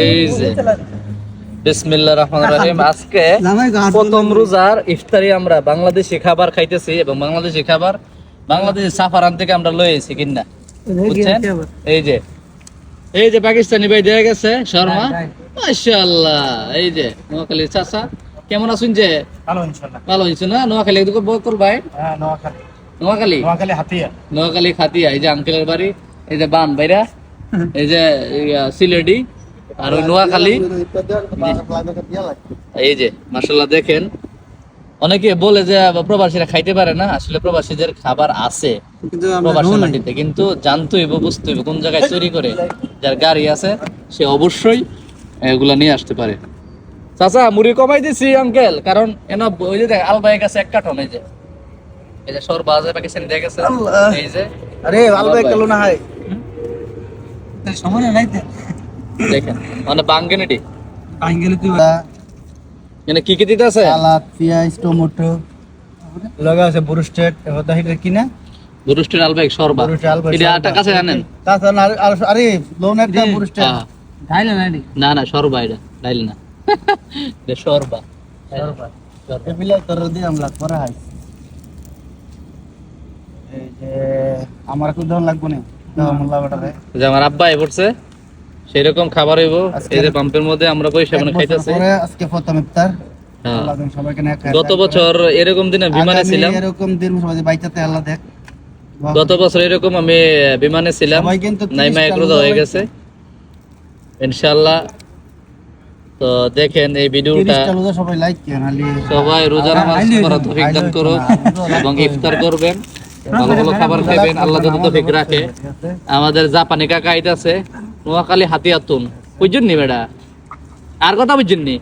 এই যে বিসমিল্লাহির রহমানির রহিম। আজকে প্রথম রোজার ইফতারি আমরা বাংলাদেশি খাবার খাইতেছি এবং বাংলাদেশি খাবার বাংলাদেশি সাফারান থেকে আমরা লয়ে এসেছি কিনা বুঝছেন। এই যে পাকিস্তানি ভাই দেয়া গেছে শর্মা, মাশাআল্লাহ। এই যে নোয়াখালীর চাচা, কেমন আছেন? যে ভালো ইনশাআল্লাহ। ভালো হইছে না? নোয়াখালী একটু বকর ভাই। হ্যাঁ, নোয়াখালী। নোয়াখালী হাতিয়া। নোয়াখালী খাতিয়া। এই যে আঙ্কেলের বাড়ি, এই যে বান ভাইরা, এই যে সিলেটি আর ওই নোয়াখালী। এই যে মাশাআল্লাহ দেখেন, অনেকে বলে যে প্রবাসীরা খাইতে পারে না, আসলে প্রবাসীদের খাবার আছে প্রবাসী মাটিতে, কিন্তু জানতে হইব, বুঝতে হইব কোন জায়গায় তৈরি করে। যার গাড়ি আছে সে অবশ্যই এগুলা নিয়ে আসতে পারে। চাচা মুড়ি কমাই দিছি আঙ্কেল, কারণ এনা ওই যে আলবাই কাছে এক কার্টন, এই যে সর বাজে পাকিস্তানি দিয়ে গেছে। এই যে আরে আলবাই কিলো না হয় সময় নাই দেখেন মানে বাঙ্গেনেটি আঙ্গেল তুই এনে কি কি দিতে আছে? সালাদ, পেঁয়াজ, টমেটো লাগা আছে, ব্রুস্টেড হতা হিটার কিনা বুরুস্টের আলবাই সরবা। এটা আটা কাছে আনেন কাছে আরে লোন একটা ব্রুস্টেড ঢাইলে না না সরবা, এটা ডাইল না, এটা সরবা। এবিলা তোর দিয়ে আমলা করা হয়। এই যে আমার কো দাও লাগবে না, দাও মোল্লা বাটারে। যে আমার আব্বা এ পড়ছে সেরকম খাবার হইব। এই যে পাম্পের মধ্যে আমরা বসে মানে খাইতেছি। আজকে প্রথম ইফতার। হ্যাঁ, আল্লাহ সবাইকে না খায়। গত বছর এরকম দিনে বিমানে ছিলাম, এরকম দিন সবাই বাইচাতে আল্লাহ দেখ। গত বছর এরকম আমি বিমানে ছিলাম, নাইমা এক রোজা হয়ে গেছে ইনশাআল্লাহ। তো দেখেন এই ভিডিওটা সবাই লাইক কেন আলি, সবাই রোজা নামাজ পড়া তৌফিক দান করুন এবং ইফতার করবেন, ভালো ভালো খাবার খাবেন, আল্লাহ যত তৌফিক রাখে। আমাদের জাপানি কাকা আইতাছে নোয়াখালী হাতিয়াতুন, বুঝছেন নি বেটা? আর কথা বুঝছেন নি?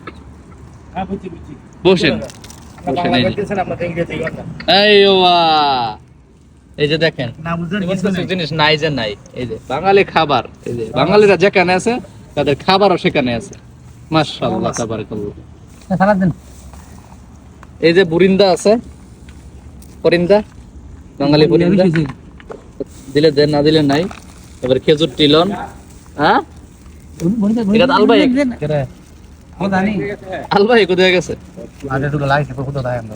বসেন এই ওয়া, এই যে দেখেন জিনিস নাই যে নাই। এই যে বাঙালি খাবার, এই যে বাঙালিরা যেখানে আছে তাদের খাবারও সেখানে আছে। মাশাআল্লাহ তাবারাকাল্লাহ। এই যে বুরিন্দা আছে, পরিন্দা, বাঙালি পরিন্দা দিলে দেন, না দিলে নাই। এবার খেজুর টিলন, হ্যাঁ এটা আলবাই আলবাই কোথায় গেছে? আগে তো লাইছে কত দায় আমরা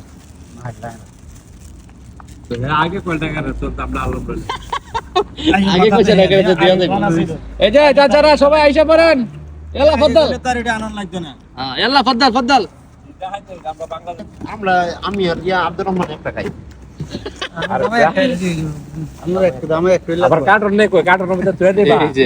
আগে কয় টাকা তো আমরা আলো বলি আগে কইছে টাকা তো দিয়া দেব। এই যে চাচারা সবাই আইসা পড়েন, ইয়াল্লাহ ফদ্দাল। তার এটা আনন্দ লাগতো না। হ্যাঁ ইয়াল্লাহ ফদ্দাল ফদ্দাল। আমি আর ইয়া আব্দুর রহমান একটা খাই। আমরা একটু আবার কার্টন নেই, কই কার্টনের মধ্যে ধুয়ে দিবা। এই যে